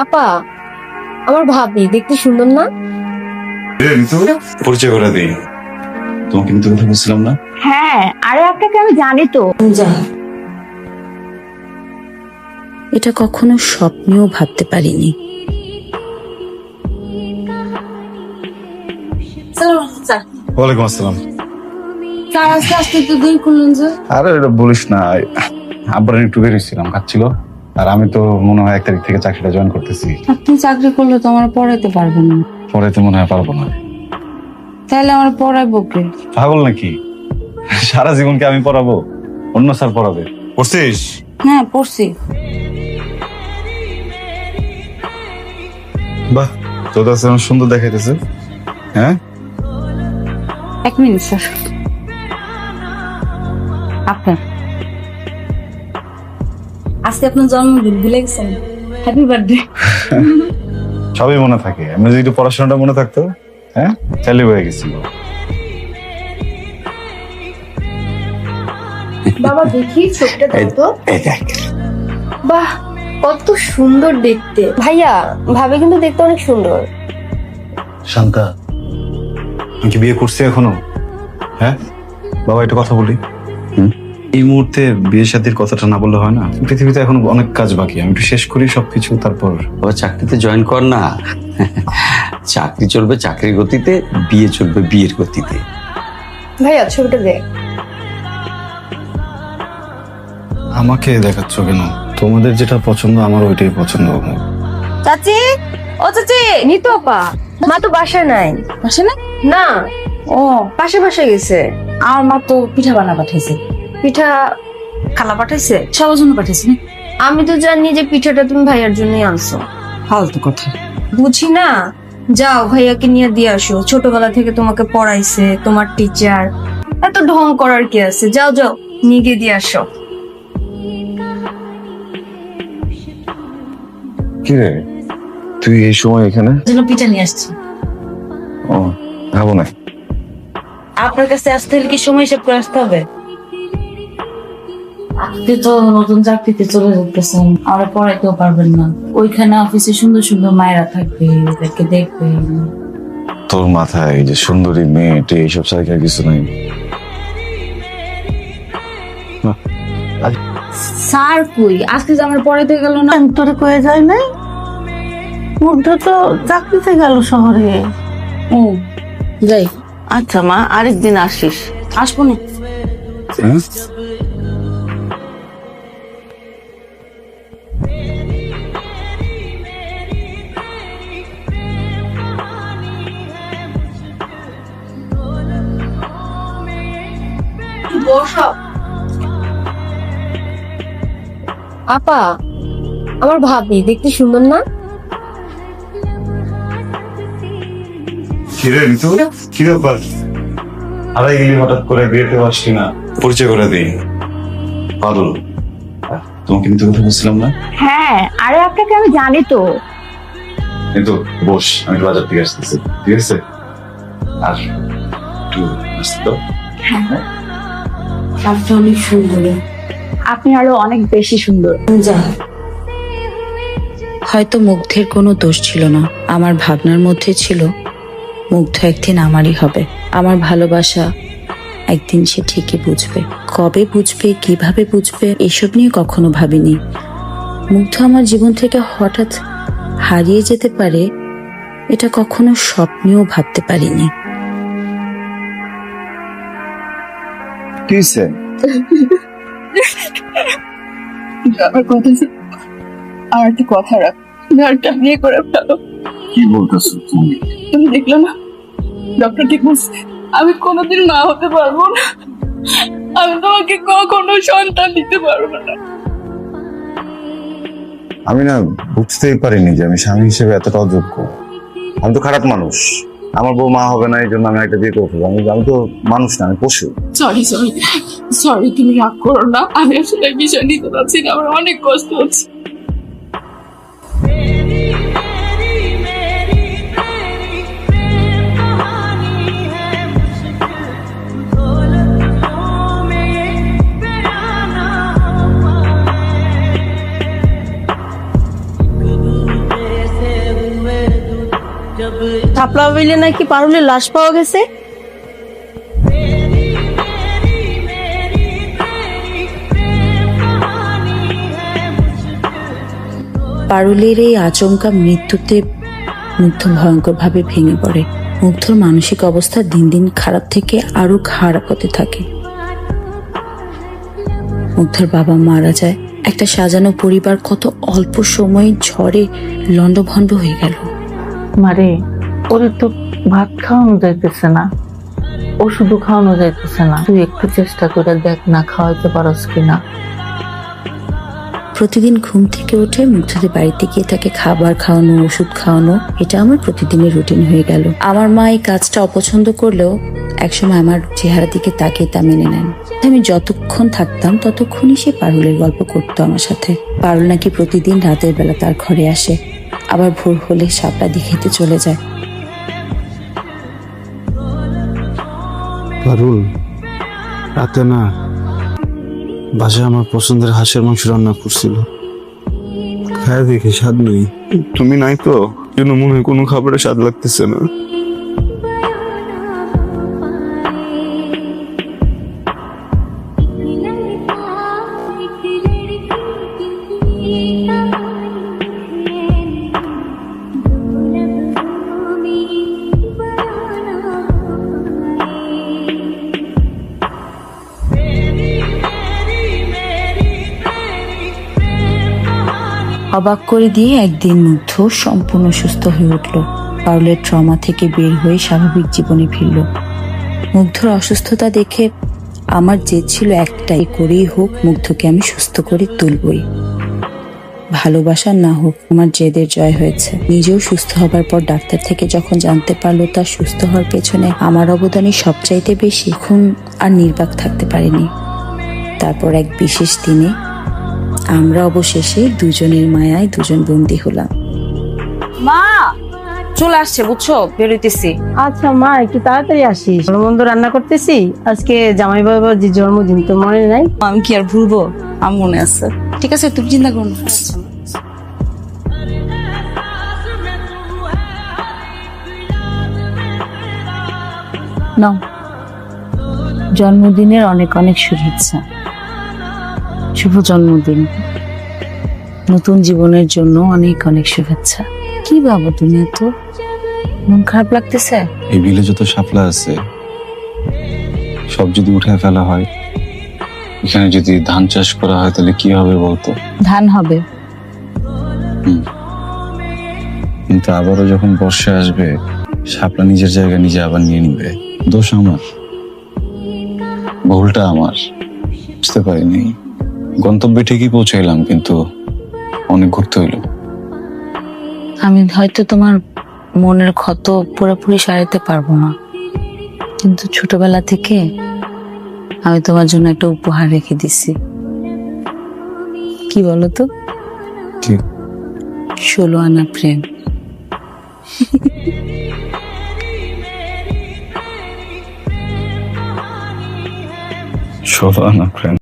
আপা, আমার ভাবি দেখতে সুন্দর না? পরিচয় করে দিই তোমাকে, কিন্তু কথা বলছিলাম না। হ্যাঁ, আরে আপনাকে আমি জানি তো। যা, এটা কখনো স্বপ্নেও ভাবতে পারিনি। ওয়ালাইকুম আসসালাম। স্যার আস্তে আস্তে তো দেরি করলেন যে। আরে এটা বলিস না, আব্বার একটু বেরিয়েছিলাম, খাচ্ছিল। আর আমি তো মনে হয় 1 তারিখ থেকে চাকরিটা জয়েন করতেছি। আপনি চাকরি করলে তো আমার পড়াইতে পারবেন না। পরে তো মনে হয় পারবো না। তাহলে আমার পড়াইবো কে? পাগল নাকি? সারা জীবনকে আমি পড়াবো? অন্য স্যার পড়াবে। পড়ছিস? হ্যাঁ পড়ছি। বাহ, তোর কাছে অনেক সুন্দর দেখাইতেছে। হ্যাঁ, 1 মিনিট স্যার। আপনার আজকে আপনার জন্মদিন, ভুলে গেছেন? Happy birthday. সবই মনে থাকে। আমি যদি একটু পড়াশোনাটা মনে থাকতো, হ্যাঁ চালু হয়ে গেছিল। বাবা দেখি ছবিটা দাও তো। এই দেখ, বাহ, কত সুন্দর দেখতে। ভাইয়া, ভাবে কিন্তু দেখতে অনেক সুন্দর। শান্তা, আমি কি বিয়ে করছি এখনো? হ্যাঁ বাবা, একটা কথা বলি। এই মুহূর্তে বিয়ে শাদীর কথাটা না বললে হয় না। পৃথিবীতে এখন অনেক কাজ বাকি, আমি একটু শেষ করি সবকিছু, তারপর। আবার চাকরিতে জয়েন কর না। চাকরি চলবে চাকরির গতিতে, বিয়ে চলবে বিয়ের গতিতে। ভাইয়া ছবিটা দেখ। আমাকে দেখাচ্ছ কেন? তোমাদের যেটা পছন্দ আমার ওইটাই পছন্দ। চাচি, ও চাচি, নিতু আপা, মা তো বাসায় নাই। বাসায় নাই? না, ও বাসায় গেছে। আমার মা তো পিঠা বানা পাঠাইছে। পিঠা খালা পাঠাইছে? সবার জন্য পাঠাইছে না? আমি তো জানি যে পিঠাটা তুমি ভাইয়ার জন্যই আনছো। ফালতু কথা। বুঝি না, যাও ভাইয়াকে নিয়ে দিয়ে আসো। ছোটবেলা থেকে তোমাকে পড়াইছে তোমার টিচার, এত ঢং করার কি আছে? যাও যাও, নিয়ে গিয়ে দিয়ে আসো। কি রে, তুই এই সময় এখানে? জন্য পিঠা নিয়ে আসছি। ও, খাবো না। আপনার কাছে আসতে হলে কি সময় হিসাব করে আসতে হবে? আপনি তো নতুন চাকরিতে চলে যেতেছেন, আমরা পড়াইতেও পারবেন না। ওইখানে অফিসে সুন্দর সুন্দর মায়েরা থাকবে, এদেরকে দেখবে। তোর মাথায় এই যে সুন্দরী মেয়েটি এইসব ছাড়া কি আর কিছু নাই? স্যার কই আজকে যে আমার পড়াইতে গেল না? তোরে কয়ে যায় নাই? মধ্যে তো চাকরিতে গেল শহরে। ও যাই, আচ্ছা মা, আরেকদিন আসিস। আসবো না। হ্যাঁ? আপা, আমার ভাবি দেখতে সুন্দর না? কিরে ঋতু, কি ব্যাপার? হারাই গেলি হঠাৎ করে, বিয়েতে আসছি না। পরিচয় করে দিই, পারুল। তোমাকে কিন্তু কথা বলছিলাম না। হ্যাঁ, আরে আপনাকে আমি জানি তো। কিন্তু বস, আমি একটু বাজার থেকে আসতেছি, ঠিক আছে? আর একটু আসতে দাও। আপনি অনেক সুন্দর। আপনি আরো অনেক বেশি সুন্দর। যা। হয়তো মুগ্ধের কোনো দোষ ছিল না, আমার ভাবনার মধ্যে ছিল মুগ্ধ একদিন আমারই হবে। আমার ভালোবাসা একদিন সে ঠিকই বুঝবে। কবে বুঝবে, কিভাবে বুঝবে, এসব নিয়ে কখনো ভাবিনি। মুগ্ধ আমার জীবন থেকে হঠাৎ হারিয়ে যেতে পারে, এটা কখনো স্বপ্নেও ভাবতে পারিনি। কি হয়েছে? আমার কথা আমার একটা কথা রাখ, ঘরটা বিয়ে করে ফেলো। কি বলতেছো তুমি? তুমি দেখলো না, ডক্টর ঠিক বলছে আমি কোনোদিন মা হতে পারবো না। আমি তোমাকে কখনো সন্তান দিতে পারবো না। আমি না বুঝতেই পারিনি যে আমি স্বামী হিসেবে এতটা অযোগ্য। আমি তো খারাপ মানুষ, আমার বউ মা হবে না এই জন্য আমি একটা বিয়ে করে ফেলবো। আমি তো মানুষ না, আমি পশু। সরি তুমি রাগ করো না, আমি আসলে বিষয় নিতে পারছি না, আমার অনেক কষ্ট হচ্ছে। থাপলা বইলে নাকি পারুলের লাশ পাওয়া গেছে। পারুলের এই আচমকা মৃত্যুতে মুগ্ধ ভয়ঙ্করভাবে ভেঙে পড়ে। মুগ্ধর মানসিক অবস্থা দিন দিন খারাপ থেকে আরো খারাপ হতে থাকে। মুগ্ধর বাবা মারা যায়। একটা সাজানো পরিবার কত অল্প সময় ঝড়ে লণ্ডভণ্ড হয়ে গেল। মারে, ওরে তো ভাত খাওয়ানো যাইতেছে না, ওষুধও খাওয়ানো যাইতেছে না। তুই একটু চেষ্টা করে দেখ না, খাওয়াইতে পারস কিনা। প্রতিদিন ঘুম থেকে উঠে মুগ্ধদের বাড়িতে গিয়ে তাকে খাবার খাওয়ানো, ওষুধ খাওয়ানো, এটা আমার প্রতিদিনের রুটিন হয়ে গেল। আমার মা এই কাজটা অপছন্দ করলেও একসময় আমার চেহারা দিকে তাকিয়ে তা মেনে নেন। আমি যতক্ষণ থাকতাম ততক্ষণই সে পারুলের গল্প করতো আমার সাথে। পারুল নাকি প্রতিদিন রাতের বেলা তার ঘরে আসে, আবার ভোর হলে শাপলা দেখাইতে চলে যায়। পারুল, রাতে না বাসায় আমার পছন্দের হাঁসের মাংস রান্না করছিল, খায় দেখে স্বাদ নেই। তুমি নাই তো, জন্য মনে হয় কোনো খাবারের স্বাদ লাগতেছে না। অবাক করে দিয়ে একদিন মুগ্ধ সম্পূর্ণ সুস্থ হয়ে উঠল। পারুলের ট্রমা থেকে বের হয়ে স্বাভাবিক জীবনে ফিরল। মুগ্ধর অসুস্থতা দেখে আমার জেদ ছিল একটাই, করেই হোক মুগ্ধকে আমি সুস্থ করে তুলবই। ভালোবাসা না হোক, আমার জেদের জয় হয়েছে। নিজেও সুস্থ হবার পর ডাক্তার থেকে যখন জানতে পারলো তার সুস্থ হওয়ার পেছনে আমার অবদানই সবচাইতে বেশি, এখন আর নির্বাক থাকতে পারিনি। তারপর এক বিশেষ দিনে আমরা অবশেষে দুজনের মায়ায় দুজন বন্দী হলাম। মা চলে আসছে, বুঝছো, বেরোইতেছি। আচ্ছা মা, একটু তাড়াতাড়ি আসিস, ভালো মন্দ রান্না করতেছি। আজকে জামাই বাবার যে জন্মদিন, তোর মনে নাই? আমি কি আর ভুলবো, আমার মনে আছে। ঠিক আছে, তুমি চিন্তা করো না। নাও, জন্মদিনের অনেক অনেক শুভেচ্ছা। শুভ জন্মদিন, নতুন জীবনের জন্য অনেক অনেক শুভেচ্ছা। কি ভাবো তুমি, এত মন খারাপ লাগতেছে? এই বিলে যত শাপলা আছে সব যদি উঠে ফেলা হয়, এখানে যদি ধান চাষ করা হয় তাহলে কি হবে বলতো? ধান হবে, কিন্তু আবারও যখন বর্ষা আসবে, শাপলা নিজের জায়গা নিজে আবার নিয়ে নিবে। দোষ আমার, ভুলটা আমার, বুঝতে পারিনি। গন্তব্যে ঠিকই পৌঁছাইলাম, কিন্তু অনেক ঘুরতে হইলো। আমি হয়তো তোমার মনের ক্ষত পুরোপুরি সারাতে পারবো না, কিন্তু ছোটবেলা থেকে আমি তোমার জন্য একটা উপহার রেখে দিছি। কি বলো তো? ঠিক 16 আনা প্রেম। 16 আনা প্রেম।